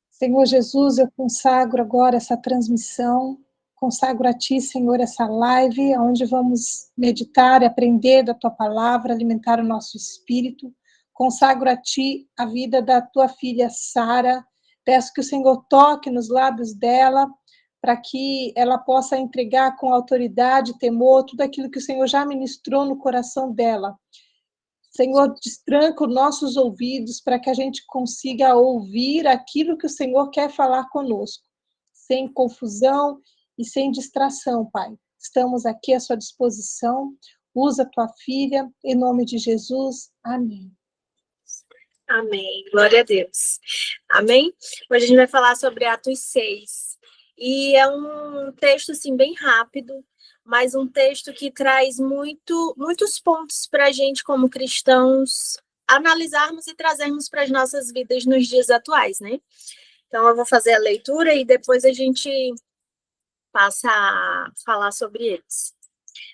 Senhor Jesus, eu consagro agora essa transmissão, consagro a Ti, Senhor, essa live, onde vamos meditar e aprender da Tua palavra, alimentar o nosso espírito. Consagro a Ti a vida da Tua filha Sara. Peço que o Senhor toque nos lábios dela, para que ela possa entregar com autoridade e temor tudo aquilo que o Senhor já ministrou no coração dela. Senhor, destranca os nossos ouvidos para que a gente consiga ouvir aquilo que o Senhor quer falar conosco, sem confusão e sem distração, Pai. Estamos aqui à sua disposição. Usa a tua filha, em nome de Jesus. Amém. Amém. Glória a Deus. Amém? Hoje a gente vai falar sobre Atos 6. E é um texto, assim, bem rápido, mas um texto que traz muitos pontos para a gente, como cristãos, analisarmos e trazermos para as nossas vidas nos dias atuais, né? Então, eu vou fazer a leitura e depois a gente passa a falar sobre eles.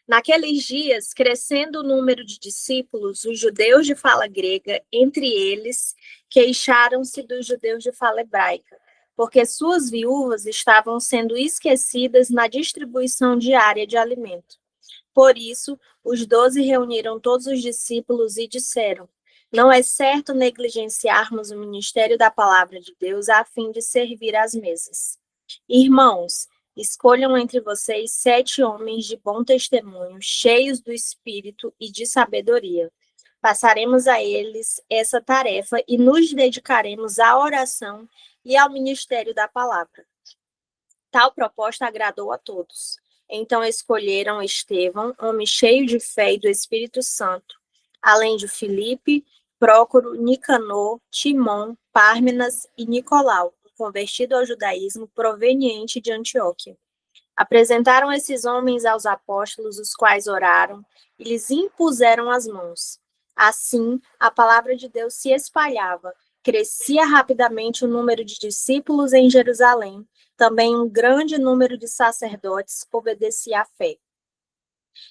Naqueles dias, crescendo o número de discípulos, os judeus de fala grega, entre eles, queixaram-se dos judeus de fala hebraica, porque suas viúvas estavam sendo esquecidas na distribuição diária de alimento. Por isso, os 12 reuniram todos os discípulos e disseram: não é certo negligenciarmos o ministério da palavra de Deus a fim de servir às mesas. Irmãos, escolham entre vocês 7 homens de bom testemunho, cheios do Espírito e de sabedoria. Passaremos a eles essa tarefa e nos dedicaremos à oração e ao ministério da palavra. Tal proposta agradou a todos. Então escolheram Estevão, homem cheio de fé e do Espírito Santo, além de Filipe, Prócoro, Nicanor, Timon, Pármenas e Nicolau, convertido ao judaísmo proveniente de Antioquia. Apresentaram esses homens aos apóstolos, os quais oraram e lhes impuseram as mãos. Assim, a palavra de Deus se espalhava, crescia rapidamente o número de discípulos em Jerusalém, também um grande número de sacerdotes obedecia à fé.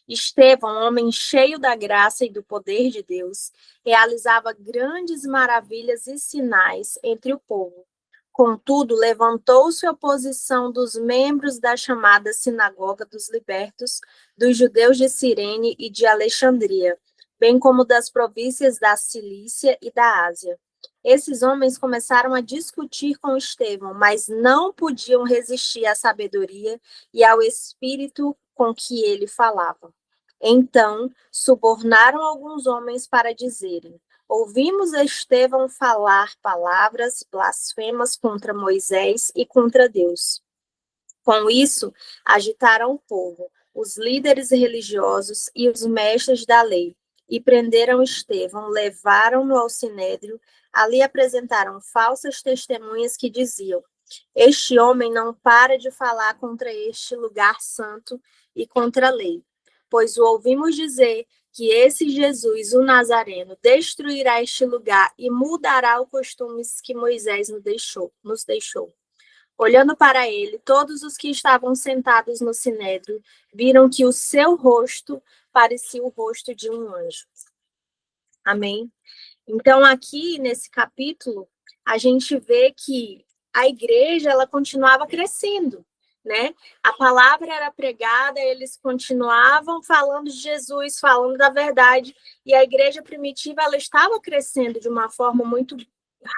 Estevão, homem cheio da graça e do poder de Deus, realizava grandes maravilhas e sinais entre o povo. Contudo, levantou-se a oposição dos membros da chamada Sinagoga dos Libertos, dos judeus de Cirene e de Alexandria, bem como das províncias da Cilícia e da Ásia. Esses homens começaram a discutir com Estevão, mas não podiam resistir à sabedoria e ao espírito com que ele falava. Então, subornaram alguns homens para dizerem: ouvimos Estevão falar palavras blasfemas contra Moisés e contra Deus. Com isso, agitaram o povo, os líderes religiosos e os mestres da lei, e prenderam Estevão, levaram-no ao sinédrio. Ali apresentaram falsas testemunhas que diziam: este homem não para de falar contra este lugar santo e contra a lei, pois o ouvimos dizer que esse Jesus, o Nazareno, destruirá este lugar e mudará os costumes que Moisés nos deixou. Olhando para ele, todos os que estavam sentados no sinédrio viram que o seu rosto parecia o rosto de um anjo. Amém? Então, aqui nesse capítulo, a gente vê que a igreja ela continuava crescendo, né? A palavra era pregada, eles continuavam falando de Jesus, falando da verdade, e a igreja primitiva ela estava crescendo de uma forma muito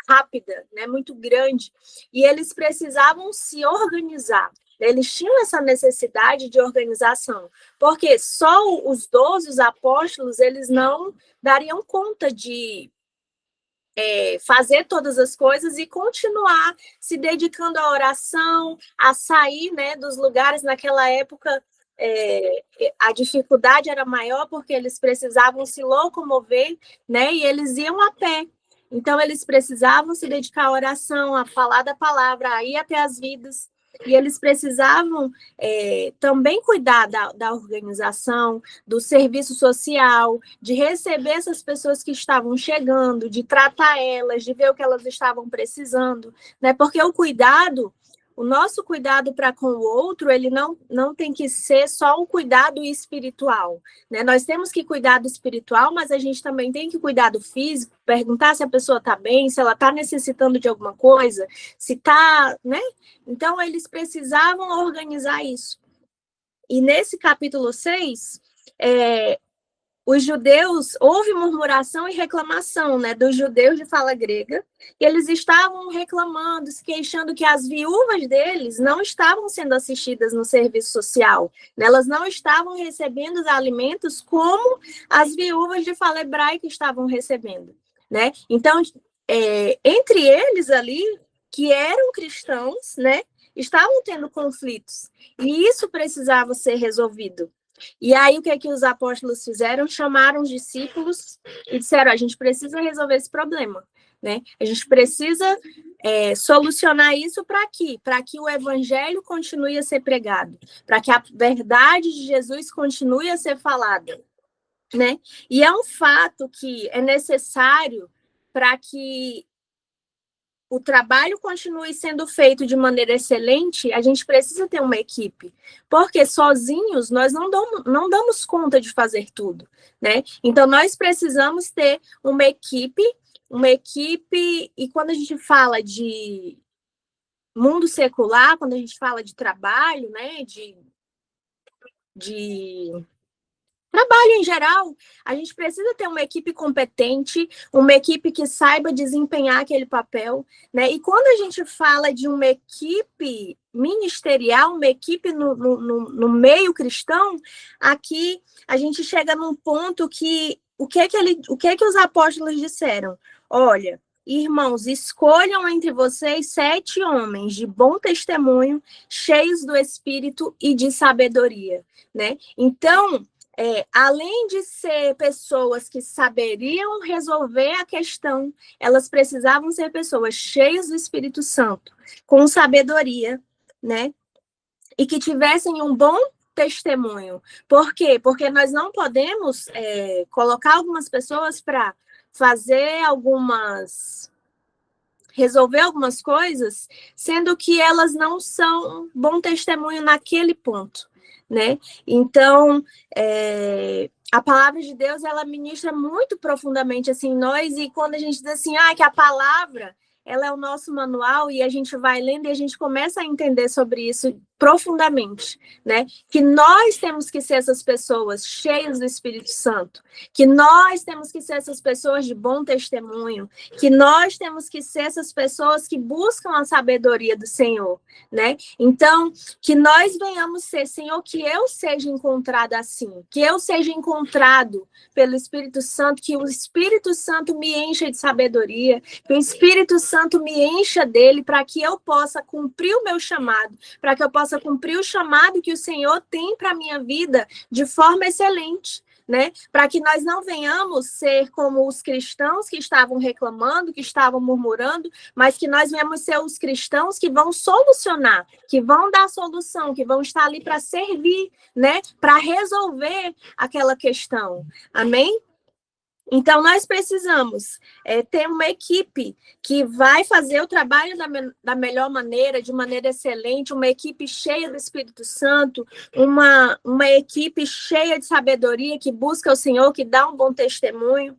rápida, né? Muito grande, e eles precisavam se organizar. Eles tinham essa necessidade de organização, porque só os 12, os apóstolos, eles não dariam conta de fazer todas as coisas e continuar se dedicando à oração, a sair, né, dos lugares. Naquela época, a dificuldade era maior porque eles precisavam se locomover, né, e eles iam a pé. Então, eles precisavam se dedicar à oração, a falar da palavra, a ir até as vidas. E eles precisavam também cuidar da organização, do serviço social, de receber essas pessoas que estavam chegando, de tratar elas, de ver o que elas estavam precisando, né? Porque o cuidado O nosso cuidado para com o outro, ele não tem que ser só um cuidado espiritual, né? Nós temos que cuidar do espiritual, mas a gente também tem que cuidar do físico, perguntar se a pessoa está bem, se ela está necessitando de alguma coisa, se está, né? Então, eles precisavam organizar isso. E nesse capítulo 6, os judeus, houve murmuração e reclamação, né, dos judeus de fala grega, e eles estavam reclamando, se queixando que as viúvas deles não estavam sendo assistidas no serviço social, né, elas não estavam recebendo os alimentos como as viúvas de fala hebraica estavam recebendo, né? Então, entre eles ali, que eram cristãos, né, estavam tendo conflitos, e isso precisava ser resolvido. E aí, o que é que os apóstolos fizeram? Chamaram os discípulos e disseram, a gente precisa resolver esse problema, né? A gente precisa solucionar isso para que o evangelho continue a ser pregado, para que a verdade de Jesus continue a ser falada, né? E é um fato que é necessário para que o trabalho continue sendo feito de maneira excelente, a gente precisa ter uma equipe, porque sozinhos nós não damos conta de fazer tudo, né? Então, nós precisamos ter uma equipe, e quando a gente fala de mundo secular, quando a gente fala de trabalho, né, de trabalho em geral, a gente precisa ter uma equipe competente, uma equipe que saiba desempenhar aquele papel, né? E quando a gente fala de uma equipe ministerial, uma equipe no meio cristão, aqui a gente chega num ponto que o que é que os apóstolos disseram? Olha, irmãos, escolham entre vocês 7 homens de bom testemunho, cheios do Espírito e de sabedoria, né? Então, além de ser pessoas que saberiam resolver a questão, elas precisavam ser pessoas cheias do Espírito Santo, com sabedoria, né? E que tivessem um bom testemunho. Por quê? Porque nós não podemos colocar algumas pessoas para resolver algumas coisas, sendo que elas não são bom testemunho naquele ponto, né? Então, a palavra de Deus, ela ministra muito profundamente assim em nós, e quando a gente diz assim, que a palavra, ela é o nosso manual, e a gente vai lendo e a gente começa a entender sobre isso profundamente, né? Que nós temos que ser essas pessoas cheias do Espírito Santo, que nós temos que ser essas pessoas de bom testemunho, que nós temos que ser essas pessoas que buscam a sabedoria do Senhor, né? Então, que nós venhamos ser, Senhor, que eu seja encontrada assim, que eu seja encontrado pelo Espírito Santo, que o Espírito Santo me encha de sabedoria, que o Espírito Santo me encha dele para que eu possa cumprir o meu chamado, para que eu possa cumprir o chamado que o Senhor tem para a minha vida de forma excelente, né? Para que nós não venhamos ser como os cristãos que estavam reclamando, que estavam murmurando, mas que nós venhamos ser os cristãos que vão solucionar, que vão dar solução, que vão estar ali para servir, né? Para resolver aquela questão. Amém? Então, nós precisamos ter uma equipe que vai fazer o trabalho da melhor maneira, de maneira excelente, uma equipe cheia do Espírito Santo, uma equipe cheia de sabedoria, que busca o Senhor, que dá um bom testemunho.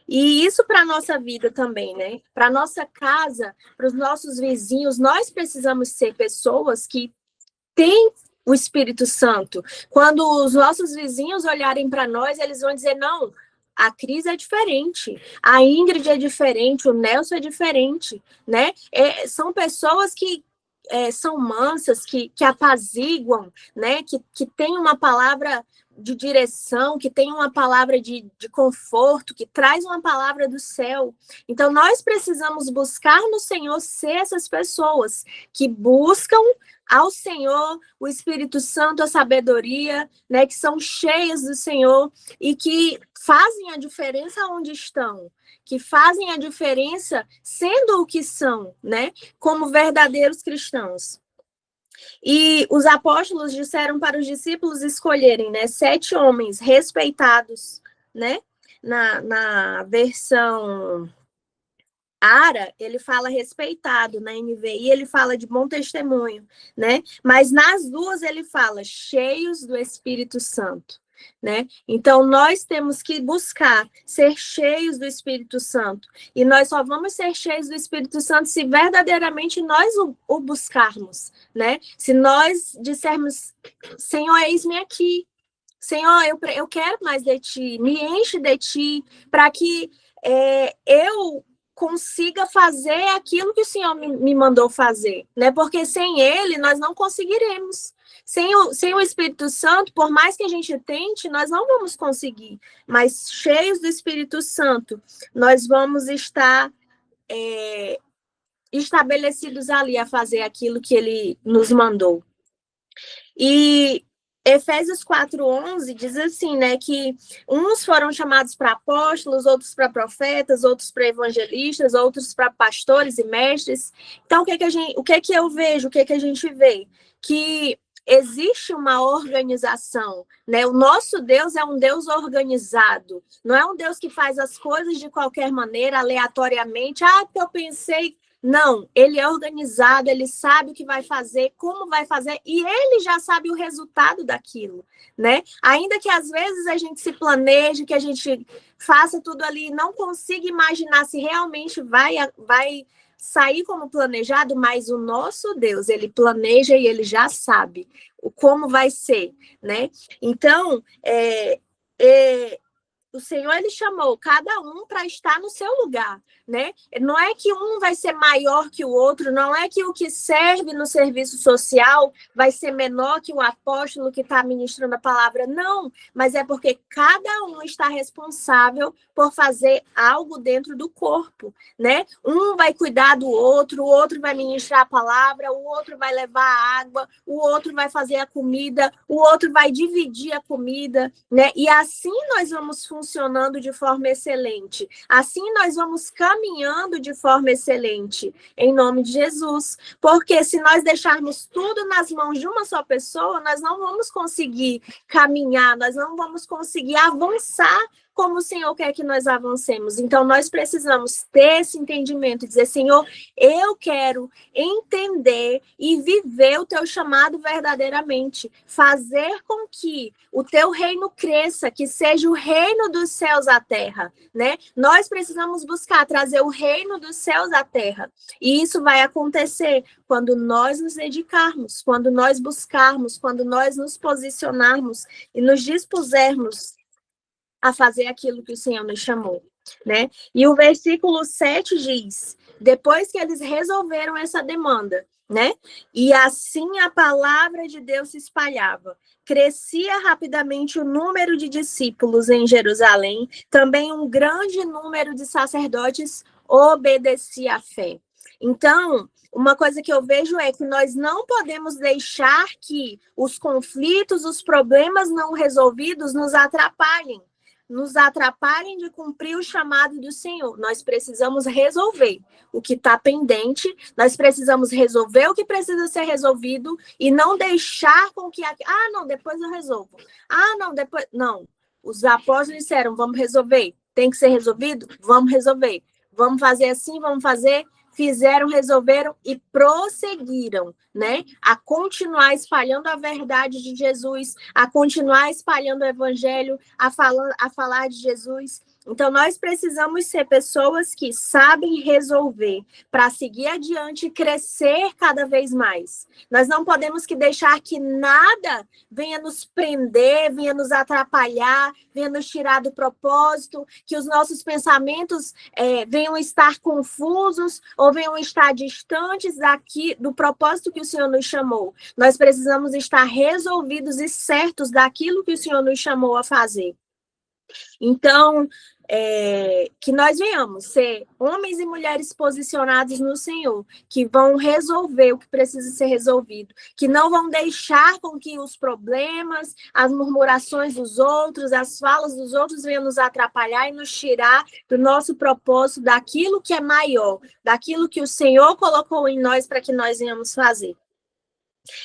E isso para a nossa vida também, né? Para a nossa casa, para os nossos vizinhos, nós precisamos ser pessoas que têm o Espírito Santo. Quando os nossos vizinhos olharem para nós, eles vão dizer, não, a Cris é diferente, a Ingrid é diferente, o Nelson é diferente, né? São pessoas que são mansas, que apaziguam, né? Que têm uma palavra de direção, que tem uma palavra de conforto, que traz uma palavra do céu. Então, nós precisamos buscar no Senhor ser essas pessoas que buscam ao Senhor o Espírito Santo, a sabedoria, né, que são cheias do Senhor e que fazem a diferença onde estão, que fazem a diferença sendo o que são, né, como verdadeiros cristãos. E os apóstolos disseram para os discípulos escolherem, né, 7 homens respeitados, né, na versão Ara, ele fala respeitado, na NVI ele fala de bom testemunho, né? Mas nas duas ele fala cheios do Espírito Santo, né? Então nós temos que buscar ser cheios do Espírito Santo, e nós só vamos ser cheios do Espírito Santo se verdadeiramente nós o buscarmos, né? Se nós dissermos, Senhor, eis-me aqui, Senhor, eu quero mais de ti, me enche de ti, para que eu consiga fazer aquilo que o Senhor me mandou fazer, né? Porque sem ele nós não conseguiremos. Sem o Espírito Santo, por mais que a gente tente, nós não vamos conseguir. Mas cheios do Espírito Santo, nós vamos estar estabelecidos ali a fazer aquilo que ele nos mandou. E Efésios 4:11 diz assim, né, que uns foram chamados para apóstolos, outros para profetas, outros para evangelistas, outros para pastores e mestres. Então, o que que eu vejo, o que que a gente vê? Que existe uma organização, né? O nosso Deus é um Deus organizado, não é um Deus que faz as coisas de qualquer maneira, aleatoriamente. Eu pensei. Não, ele é organizado, ele sabe o que vai fazer, como vai fazer, e ele já sabe o resultado daquilo, né? Ainda que às vezes a gente se planeje, que a gente faça tudo ali e não consiga imaginar se realmente vai sair como planejado, mas o nosso Deus, ele planeja e ele já sabe como vai ser, né? Então, o Senhor, ele chamou cada um para estar no seu lugar, né? Não é que um vai ser maior que o outro, não é que o que serve no serviço social vai ser menor que o apóstolo que está ministrando a palavra, não, mas é porque cada um está responsável por fazer algo dentro do corpo, né? Um vai cuidar do outro, o outro vai ministrar a palavra, o outro vai levar a água, o outro vai fazer a comida, o outro vai dividir a comida, né? E assim nós vamos funcionando de forma excelente. Assim nós vamos caminhando de forma excelente, em nome de Jesus. Porque se nós deixarmos tudo nas mãos de uma só pessoa, nós não vamos conseguir caminhar, nós não vamos conseguir avançar como o Senhor quer que nós avancemos. Então, nós precisamos ter esse entendimento, dizer, Senhor, eu quero entender e viver o teu chamado verdadeiramente, fazer com que o teu reino cresça, que seja o reino dos céus à terra, né? Nós precisamos buscar trazer o reino dos céus à terra, e isso vai acontecer quando nós nos dedicarmos, quando nós buscarmos, quando nós nos posicionarmos e nos dispusermos a fazer aquilo que o Senhor nos chamou, né? E o versículo 7 diz, depois que eles resolveram essa demanda, né? E assim a palavra de Deus se espalhava. Crescia rapidamente o número de discípulos em Jerusalém, também um grande número de sacerdotes obedecia à fé. Então, uma coisa que eu vejo é que nós não podemos deixar que os conflitos, os problemas não resolvidos nos atrapalhem de cumprir o chamado do Senhor. Nós precisamos resolver o que está pendente, nós precisamos resolver o que precisa ser resolvido e não deixar com que... não, depois eu resolvo. Não, depois... Não. Os apóstolos disseram, vamos resolver. Tem que ser resolvido? Vamos resolver. Vamos fazer assim, vamos fazer... Fizeram, resolveram e prosseguiram, né? A continuar espalhando a verdade de Jesus, a continuar espalhando o evangelho, a falar de Jesus. Então, nós precisamos ser pessoas que sabem resolver para seguir adiante e crescer cada vez mais. Nós não podemos deixar que nada venha nos prender, venha nos atrapalhar, venha nos tirar do propósito, que os nossos pensamentos venham estar confusos ou venham estar distantes do propósito que o Senhor nos chamou. Nós precisamos estar resolvidos e certos daquilo que o Senhor nos chamou a fazer. Então, que nós venhamos ser homens e mulheres posicionados no Senhor, que vão resolver o que precisa ser resolvido, que não vão deixar com que os problemas, as murmurações dos outros, as falas dos outros venham nos atrapalhar e nos tirar do nosso propósito, daquilo que é maior, daquilo que o Senhor colocou em nós para que nós venhamos fazer.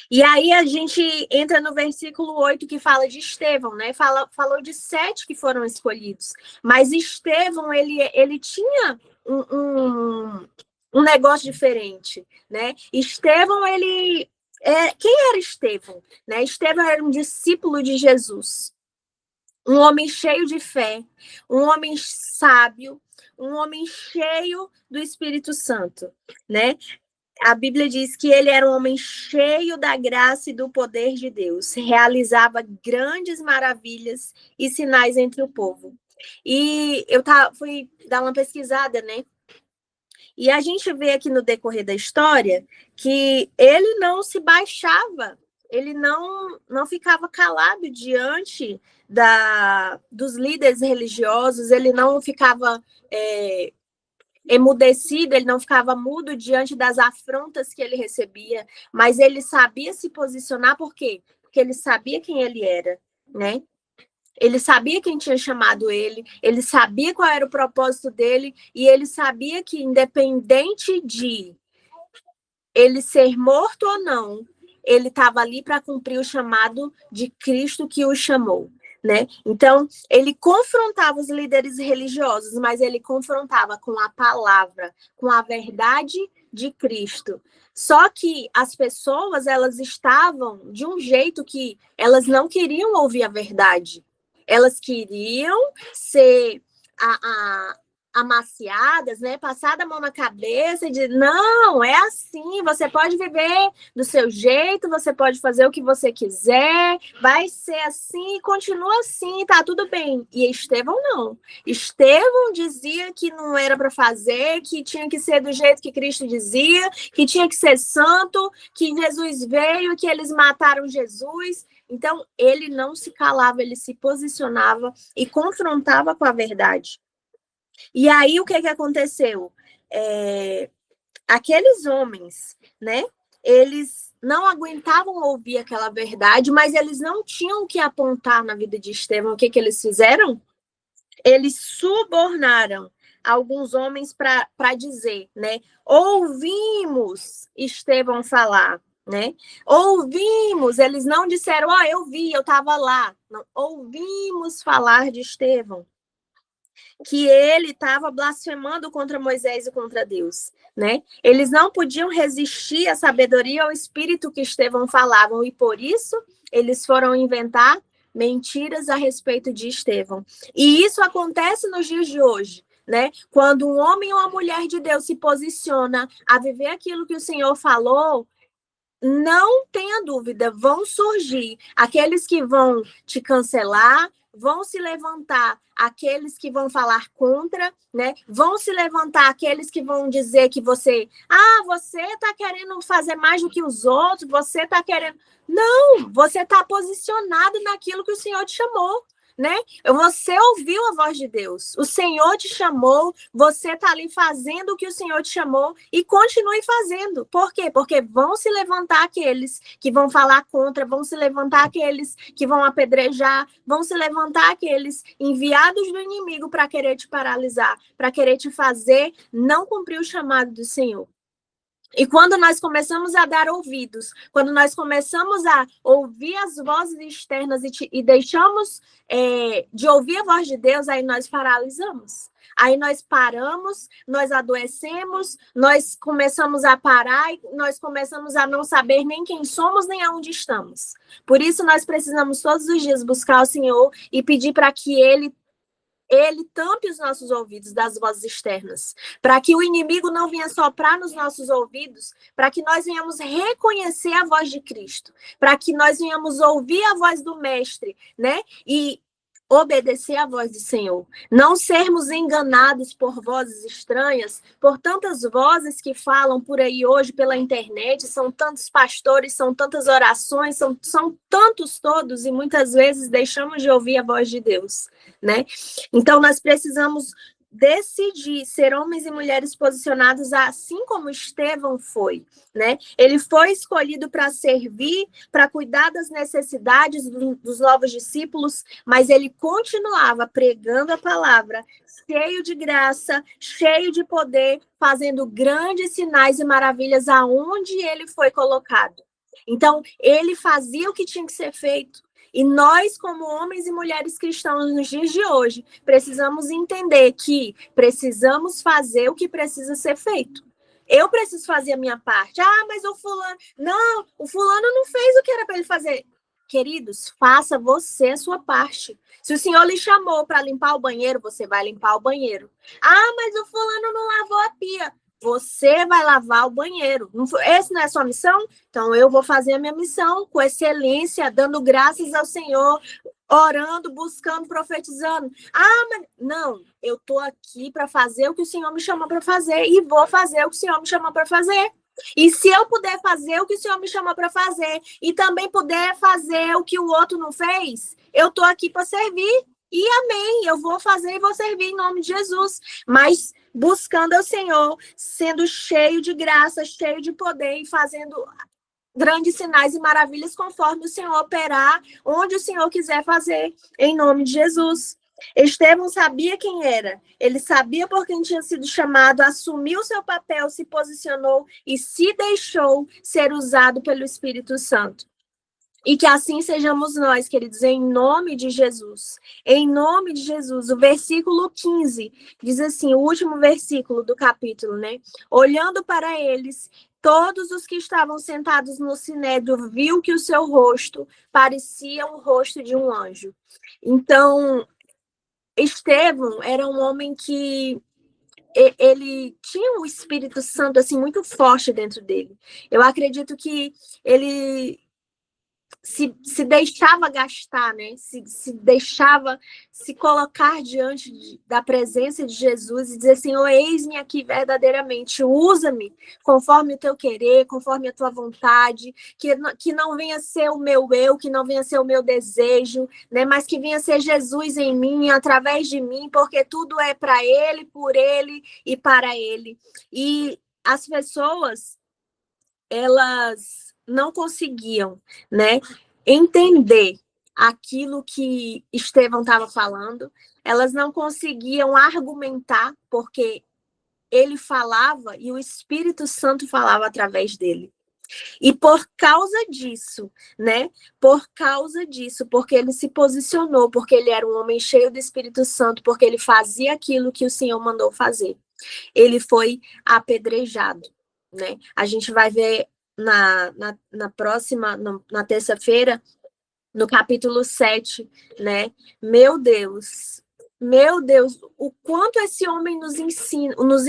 E aí a gente entra no versículo 8 que fala de Estevão, né? Falou de 7 que foram escolhidos. Mas Estevão, ele tinha um negócio diferente, né? Estevão, quem era Estevão? Né? Estevão era um discípulo de Jesus. Um homem cheio de fé, um homem sábio, um homem cheio do Espírito Santo, né? A Bíblia diz que ele era um homem cheio da graça e do poder de Deus, realizava grandes maravilhas e sinais entre o povo. E eu fui dar uma pesquisada, né? E a gente vê aqui no decorrer da história que ele não se baixava, ele não ficava calado diante dos líderes religiosos, ele não ficava emudecido, ele não ficava mudo diante das afrontas que ele recebia, mas ele sabia se posicionar, por quê? Porque ele sabia quem ele era, né? Ele sabia quem tinha chamado ele sabia qual era o propósito dele, e ele sabia que, independente de ele ser morto ou não, ele estava ali para cumprir o chamado de Cristo que o chamou. Né? Então, ele confrontava os líderes religiosos, mas ele confrontava com a palavra, com a verdade de Cristo. Só que as pessoas, elas estavam de um jeito que elas não queriam ouvir a verdade. Elas queriam ser amaciadas, né? Passar a mão na cabeça e dizer, não, é assim, você pode viver do seu jeito, você pode fazer o que você quiser, vai ser assim, continua assim, tá tudo bem. E Estevão não. Estevão dizia que não era para fazer, que tinha que ser do jeito que Cristo dizia, que tinha que ser santo, que Jesus veio, que eles mataram Jesus. Então, ele não se calava, ele se posicionava e confrontava com a verdade. E aí, o que aconteceu? Aqueles homens, né? Eles não aguentavam ouvir aquela verdade, mas eles não tinham o que apontar na vida de Estevão. O que eles fizeram? Eles subornaram alguns homens para dizer, né? Ouvimos Estevão falar, né? Ouvimos, eles não disseram, eu vi, eu estava lá. Não, ouvimos falar de Estevão, que ele estava blasfemando contra Moisés e contra Deus, né? Eles não podiam resistir à sabedoria ao espírito que Estevão falavam, e por isso eles foram inventar mentiras a respeito de Estevão. E isso acontece nos dias de hoje, né? Quando um homem ou uma mulher de Deus se posiciona a viver aquilo que o Senhor falou, não tenha dúvida, vão surgir aqueles que vão te cancelar, vão se levantar aqueles que vão falar contra, né? Vão se levantar aqueles que vão dizer que você está querendo fazer mais do que os outros, você está querendo... Não, você está posicionado naquilo que o Senhor te chamou, né? Você ouviu a voz de Deus, o Senhor te chamou, você está ali fazendo o que o Senhor te chamou e continue fazendo. Por quê? Porque vão se levantar aqueles que vão falar contra, vão se levantar aqueles que vão apedrejar, vão se levantar aqueles enviados do inimigo para querer te paralisar, para querer te fazer não cumprir o chamado do Senhor. E quando nós começamos a dar ouvidos, quando nós começamos a ouvir as vozes externas e deixamos de ouvir a voz de Deus, aí nós paralisamos. Aí nós paramos, nós adoecemos, nós começamos a parar e nós começamos a não saber nem quem somos, nem aonde estamos. Por isso nós precisamos todos os dias buscar o Senhor e pedir para que Ele tampe os nossos ouvidos das vozes externas, para que o inimigo não venha soprar nos nossos ouvidos, para que nós venhamos reconhecer a voz de Cristo, para que nós venhamos ouvir a voz do Mestre, né? E obedecer à voz do Senhor. Não sermos enganados por vozes estranhas, por tantas vozes que falam por aí hoje pela internet, são tantos pastores, são tantas orações, são tantos todos, e muitas vezes deixamos de ouvir a voz de Deus, né? Então, nós precisamos decidir ser homens e mulheres posicionados assim como Estevão foi, né? Ele foi escolhido para servir, para cuidar das necessidades dos novos discípulos, mas ele continuava pregando a palavra, cheio de graça, cheio de poder, fazendo grandes sinais e maravilhas aonde ele foi colocado. Então, ele fazia o que tinha que ser feito. E nós, como homens e mulheres cristãos nos dias de hoje, precisamos entender que precisamos fazer o que precisa ser feito. Eu preciso fazer a minha parte. Ah, mas o fulano... Não, o fulano não fez o que era para ele fazer. Queridos, faça você a sua parte. Se o Senhor lhe chamou para limpar o banheiro, você vai limpar o banheiro. Ah, mas o fulano não lavou a pia. Você vai lavar o banheiro. Essa não é a sua missão? Então, eu vou fazer a minha missão com excelência, dando graças ao Senhor, orando, buscando, profetizando. Ah, mas não, eu estou aqui para fazer o que o Senhor me chamou para fazer e vou fazer o que o Senhor me chamou para fazer. E se eu puder fazer o que o Senhor me chamou para fazer e também puder fazer o que o outro não fez, eu estou aqui para servir. E amém, eu vou fazer e vou servir em nome de Jesus. Mas buscando ao Senhor, sendo cheio de graça, cheio de poder e fazendo grandes sinais e maravilhas conforme o Senhor operar, onde o Senhor quiser fazer, em nome de Jesus. Estevão sabia quem era, ele sabia por quem tinha sido chamado, assumiu seu papel, se posicionou e se deixou ser usado pelo Espírito Santo. E que assim sejamos nós, queridos, em nome de Jesus. Em nome de Jesus. O versículo 15 diz assim, o último versículo do capítulo, né? Olhando para eles, todos os que estavam sentados no sinédrio viu que o seu rosto parecia o rosto de um anjo. Então, Estevão era um homem que ele tinha um Espírito Santo assim muito forte dentro dele. Eu acredito que ele se deixava gastar, né? Se deixava se colocar diante da presença de Jesus e dizer, Senhor, eis-me aqui verdadeiramente, usa-me conforme o teu querer, conforme a tua vontade, que não venha ser o meu eu, que não venha ser o meu desejo, né? Mas que venha ser Jesus em mim, através de mim, porque tudo é para ele, por ele e para ele. E as pessoas, elas não conseguiam, né, entender aquilo que Estevão estava falando, elas não conseguiam argumentar, porque ele falava e o Espírito Santo falava através dele. E por causa disso, né? Por causa disso, porque ele se posicionou, porque ele era um homem cheio do Espírito Santo, porque ele fazia aquilo que o Senhor mandou fazer. Ele foi apedrejado, né? A gente vai ver na próxima, na terça-feira, no capítulo 7, né? Meu Deus, o quanto esse homem nos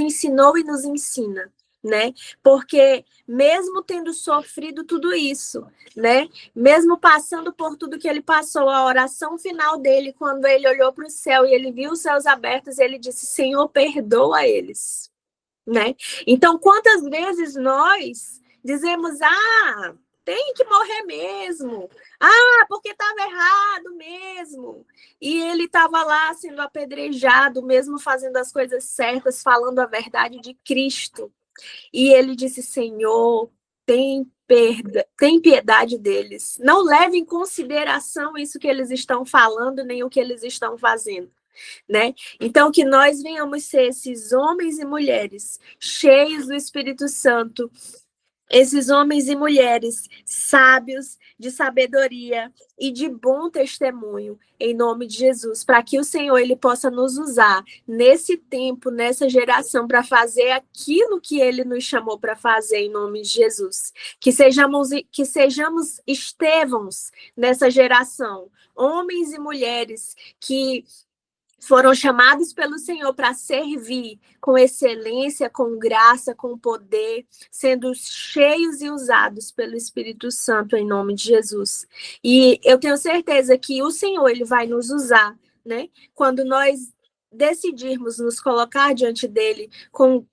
ensinou e nos ensina, né? Porque mesmo tendo sofrido tudo isso, né? Mesmo passando por tudo que ele passou, a oração final dele, quando ele olhou para o céu e ele viu os céus abertos, ele disse, Senhor, perdoa eles, né? Então, quantas vezes nós dizemos, tem que morrer mesmo, porque estava errado mesmo, e ele estava lá sendo apedrejado, mesmo fazendo as coisas certas, falando a verdade de Cristo, e ele disse, Senhor, tem piedade deles, não leve em consideração isso que eles estão falando, nem o que eles estão fazendo. Né? Então, que nós venhamos ser esses homens e mulheres cheios do Espírito Santo, esses homens e mulheres sábios, de sabedoria e de bom testemunho, em nome de Jesus, para que o Senhor ele possa nos usar nesse tempo, nessa geração, para fazer aquilo que ele nos chamou para fazer, em nome de Jesus. Que sejamos Estevãos nessa geração, homens e mulheres que foram chamados pelo Senhor para servir com excelência, com graça, com poder, sendo cheios e usados pelo Espírito Santo, em nome de Jesus. E eu tenho certeza que o Senhor ele vai nos usar, né? Quando nós decidirmos nos colocar diante dele com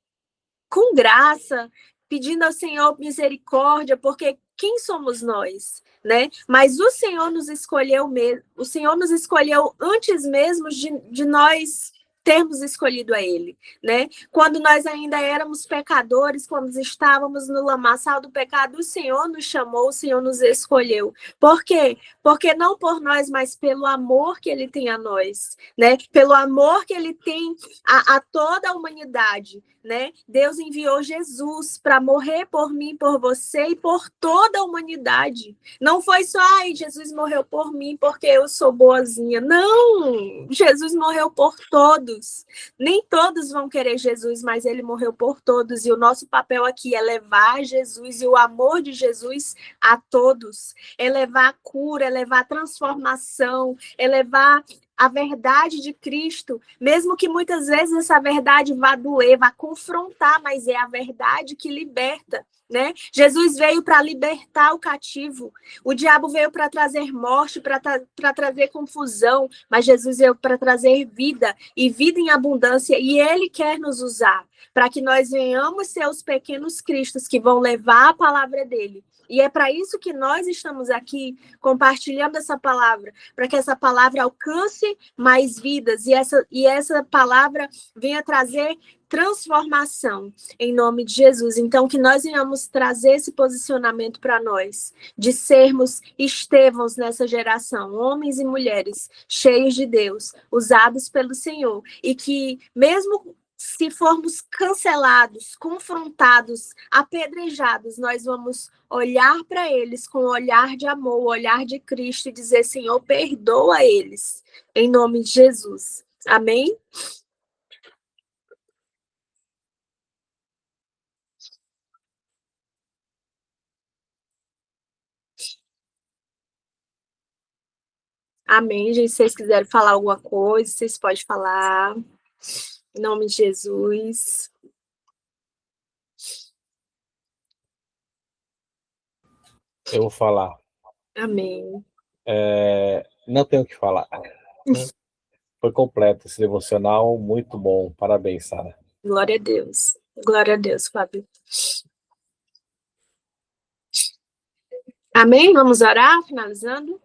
graça, pedindo ao Senhor misericórdia, porque quem somos nós, né? Mas o Senhor nos escolheu mesmo, o Senhor nos escolheu antes mesmo de nós termos escolhido a Ele, né? Quando nós ainda éramos pecadores, quando estávamos no lamaçal do pecado, o Senhor nos chamou, o Senhor nos escolheu. Por quê? Porque não por nós, mas pelo amor que Ele tem a nós, né? Pelo amor que Ele tem a toda a humanidade, né? Deus enviou Jesus para morrer por mim, por você e por toda a humanidade. Não foi só, ai, Jesus morreu por mim porque eu sou boazinha. Não! Jesus morreu por todos. Nem todos vão querer Jesus, mas ele morreu por todos. E o nosso papel aqui é levar Jesus e o amor de Jesus a todos. É levar a cura, é levar a transformação, é levar a verdade de Cristo, mesmo que muitas vezes essa verdade vá doer, vá confrontar, mas é a verdade que liberta, né? Jesus veio para libertar o cativo, o diabo veio para trazer morte, para trazer confusão, mas Jesus veio para trazer vida, e vida em abundância, e Ele quer nos usar, para que nós venhamos ser os pequenos cristos que vão levar a palavra dele. E é para isso que nós estamos aqui compartilhando essa palavra, para que essa palavra alcance mais vidas e essa palavra venha trazer transformação em nome de Jesus. Então, que nós venhamos trazer esse posicionamento para nós, de sermos Estevãos nessa geração, homens e mulheres cheios de Deus, usados pelo Senhor, e que mesmo se formos cancelados, confrontados, apedrejados, nós vamos olhar para eles com o olhar de amor, o olhar de Cristo e dizer, Senhor, perdoa eles, em nome de Jesus. Amém? Amém, gente. Se vocês quiserem falar alguma coisa, vocês podem falar. Em nome de Jesus. Eu vou falar. Amém. Não tenho o que falar. Foi completo esse devocional, muito bom. Parabéns, Sara. Glória a Deus. Glória a Deus, Fábio. Amém? Vamos orar, finalizando?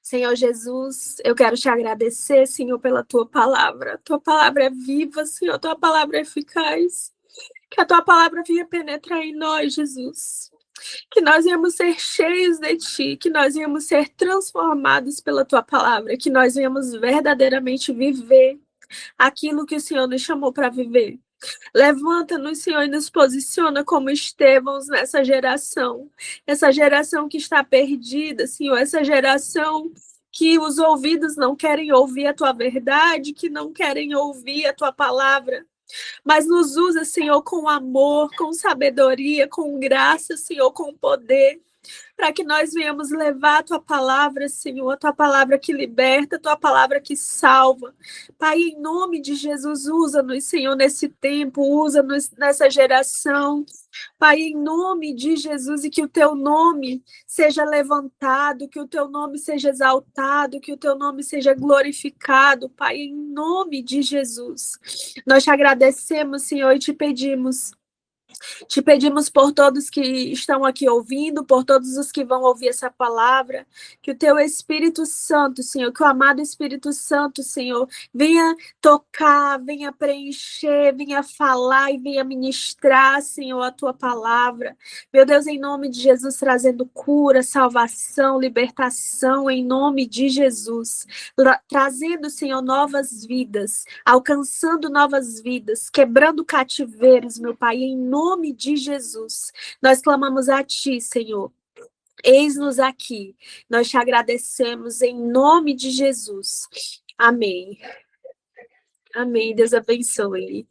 Senhor Jesus, eu quero te agradecer, Senhor, pela tua palavra. Tua palavra é viva, Senhor, tua palavra é eficaz. Que a tua palavra venha penetrar em nós, Jesus. Que nós venhamos ser cheios de ti, que nós venhamos ser transformados pela tua palavra, que nós venhamos verdadeiramente viver aquilo que o Senhor nos chamou para viver. Levanta-nos, Senhor, e nos posiciona como Estevãos nessa geração. Essa geração que está perdida, Senhor, essa geração que os ouvidos não querem ouvir a tua verdade, que não querem ouvir a tua palavra. Mas nos usa, Senhor, com amor, com sabedoria, com graça, Senhor, com poder, para que nós venhamos levar a tua palavra, Senhor, a tua palavra que liberta, a tua palavra que salva. Pai, em nome de Jesus, usa-nos, Senhor, nesse tempo, usa-nos nessa geração. Pai, em nome de Jesus, e que o teu nome seja levantado, que o teu nome seja exaltado, que o teu nome seja glorificado, Pai, em nome de Jesus. Nós te agradecemos, Senhor, e te pedimos por todos que estão aqui ouvindo, por todos os que vão ouvir essa palavra, que o teu Espírito Santo, Senhor, que o amado Espírito Santo, Senhor, venha tocar, venha preencher, venha falar e venha ministrar, Senhor, a tua palavra. Meu Deus, em nome de Jesus, trazendo cura, salvação, libertação, em nome de Jesus. Trazendo, Senhor, novas vidas, alcançando novas vidas, quebrando cativeiros, meu Pai, em nome de Jesus. Nós clamamos a Ti, Senhor. Eis-nos aqui. Nós te agradecemos em nome de Jesus. Amém. Amém. Deus abençoe.